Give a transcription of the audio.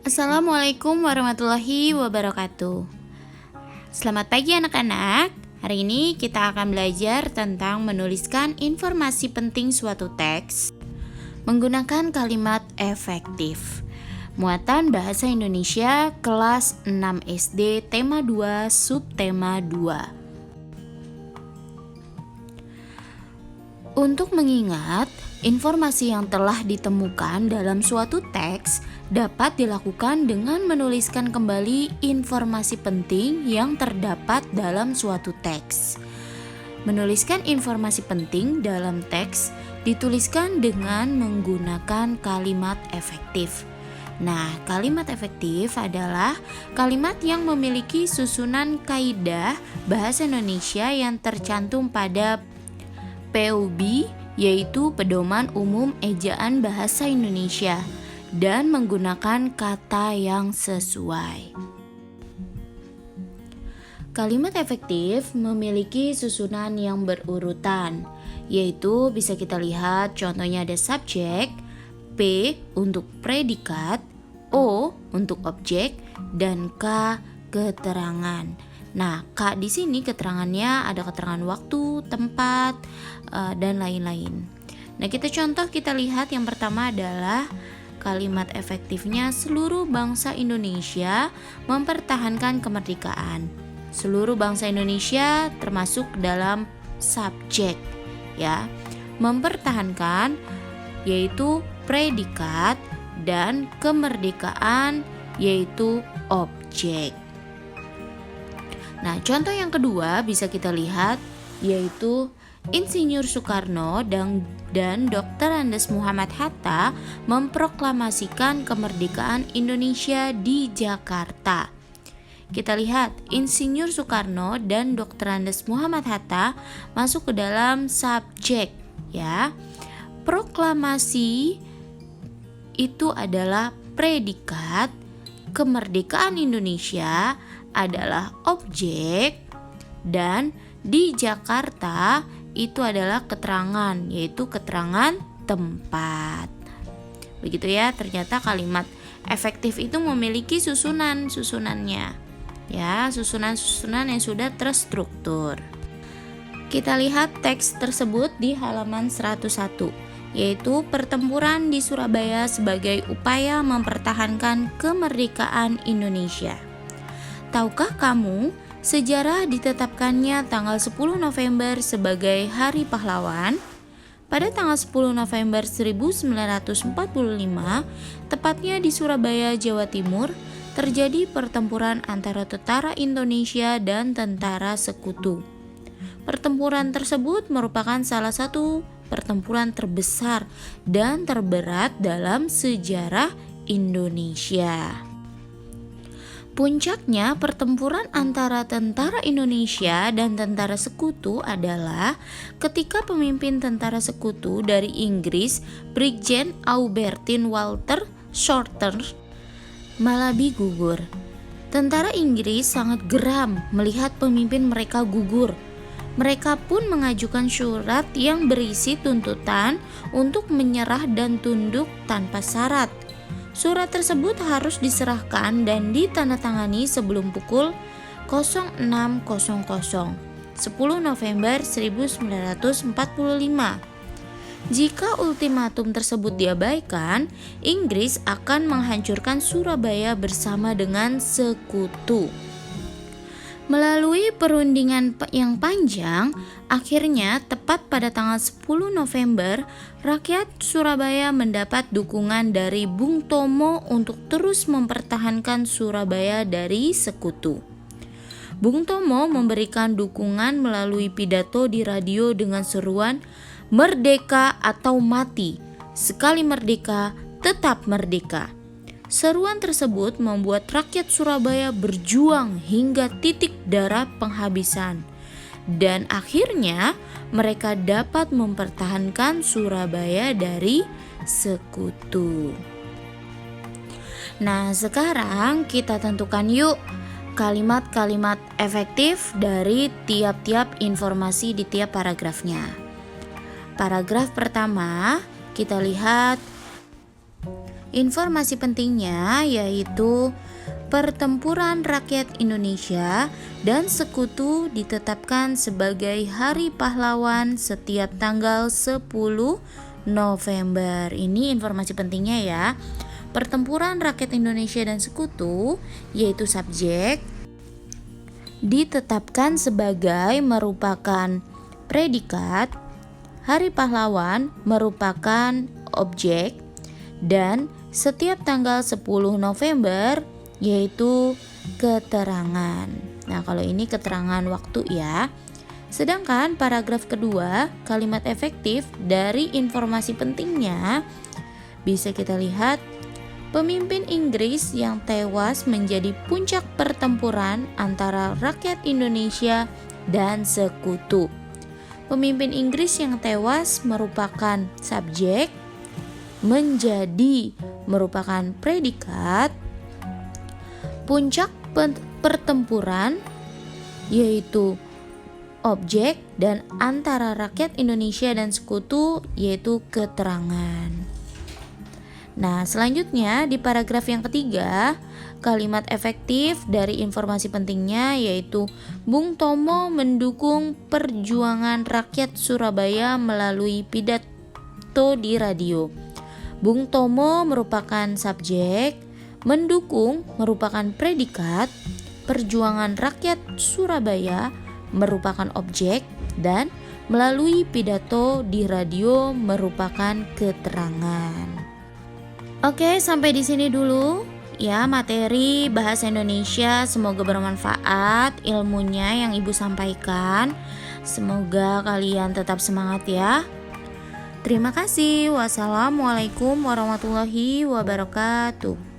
Assalamualaikum warahmatullahi wabarakatuh. Selamat pagi anak-anak. Hari ini kita akan belajar tentang menuliskan informasi penting suatu teks menggunakan kalimat efektif. Muatan Bahasa Indonesia kelas 6 SD tema 2 subtema 2. Untuk mengingat, informasi yang telah ditemukan dalam suatu teks dapat dilakukan dengan menuliskan kembali informasi penting yang terdapat dalam suatu teks. Menuliskan informasi penting dalam teks dituliskan dengan menggunakan kalimat efektif. Nah, kalimat efektif adalah kalimat yang memiliki susunan kaidah bahasa Indonesia yang tercantum pada PUB, yaitu Pedoman Umum Ejaan Bahasa Indonesia, dan menggunakan kata yang sesuai. Kalimat efektif memiliki susunan yang berurutan, yaitu bisa kita lihat contohnya ada subjek, P untuk predikat, O untuk objek, dan K keterangan. Nah, K di sini keterangannya ada keterangan waktu, tempat, dan lain-lain. Nah, kita lihat yang pertama adalah kalimat efektifnya seluruh bangsa Indonesia mempertahankan kemerdekaan. Seluruh bangsa Indonesia termasuk dalam subjek, ya. Mempertahankan yaitu predikat dan kemerdekaan yaitu objek. Nah, contoh yang kedua bisa kita lihat yaitu Insinyur Soekarno dan Dr. Andes Muhammad Hatta memproklamasikan kemerdekaan Indonesia di Jakarta. Kita lihat Insinyur Soekarno dan Dr. Andes Muhammad Hatta masuk ke dalam subjek, ya. Proklamasi itu adalah predikat, kemerdekaan Indonesia adalah objek, dan di Jakarta itu adalah keterangan, yaitu keterangan tempat. Begitu ya, ternyata kalimat efektif itu memiliki susunannya, ya, susunan yang sudah terstruktur. Kita lihat teks tersebut di halaman 101, yaitu pertempuran di Surabaya sebagai upaya mempertahankan kemerdekaan Indonesia. Tahukah kamu, sejarah ditetapkannya tanggal 10 November sebagai Hari Pahlawan? Pada tanggal 10 November 1945, tepatnya di Surabaya, Jawa Timur, terjadi pertempuran antara tentara Indonesia dan tentara sekutu. Pertempuran tersebut merupakan salah satu pertempuran terbesar dan terberat dalam sejarah Indonesia. Puncaknya pertempuran antara tentara Indonesia dan tentara sekutu adalah ketika pemimpin tentara sekutu dari Inggris, Brigjen Aubertin Walter Shorter, Malabi gugur. Tentara Inggris sangat geram melihat pemimpin mereka gugur. Mereka pun mengajukan surat yang berisi tuntutan untuk menyerah dan tunduk tanpa syarat. Surat tersebut harus diserahkan dan ditandatangani sebelum pukul 06.00 10 November 1945. Jika ultimatum tersebut diabaikan, Inggris akan menghancurkan Surabaya bersama dengan sekutu. Melalui perundingan yang panjang, akhirnya tepat pada tanggal 10 November, rakyat Surabaya mendapat dukungan dari Bung Tomo untuk terus mempertahankan Surabaya dari sekutu. Bung Tomo memberikan dukungan melalui pidato di radio dengan seruan "Merdeka atau mati, sekali merdeka, tetap merdeka". Seruan tersebut membuat rakyat Surabaya berjuang hingga titik darah penghabisan, dan akhirnya mereka dapat mempertahankan Surabaya dari sekutu. Nah, sekarang kita tentukan yuk kalimat-kalimat efektif dari tiap-tiap informasi di tiap paragrafnya. Paragraf pertama kita lihat Informasi pentingnya yaitu Pertempuran Rakyat Indonesia dan Sekutu ditetapkan sebagai Hari Pahlawan setiap tanggal 10 November. Ini informasi pentingnya ya. Pertempuran Rakyat Indonesia dan Sekutu yaitu subjek, ditetapkan sebagai merupakan predikat, Hari Pahlawan merupakan objek, dan setiap tanggal 10 November yaitu keterangan. Nah, kalau ini keterangan waktu ya. Sedangkan paragraf kedua, kalimat efektif dari informasi pentingnya bisa kita lihat pemimpin Inggris yang tewas menjadi puncak pertempuran antara rakyat Indonesia dan Sekutu. Pemimpin Inggris yang tewas merupakan subjek, menjadi merupakan predikat, puncak pertempuran yaitu objek, dan antara rakyat Indonesia dan Sekutu yaitu keterangan. Nah, selanjutnya di paragraf yang ketiga, kalimat efektif dari informasi pentingnya yaitu Bung Tomo mendukung perjuangan rakyat Surabaya melalui pidato di radio. Bung Tomo merupakan subjek, mendukung merupakan predikat, perjuangan rakyat Surabaya merupakan objek, dan melalui pidato di radio merupakan keterangan. Oke, sampai di sini dulu ya materi bahasa Indonesia. Semoga bermanfaat ilmunya yang Ibu sampaikan. Semoga kalian tetap semangat ya. Terima kasih. Wassalamualaikum warahmatullahi wabarakatuh.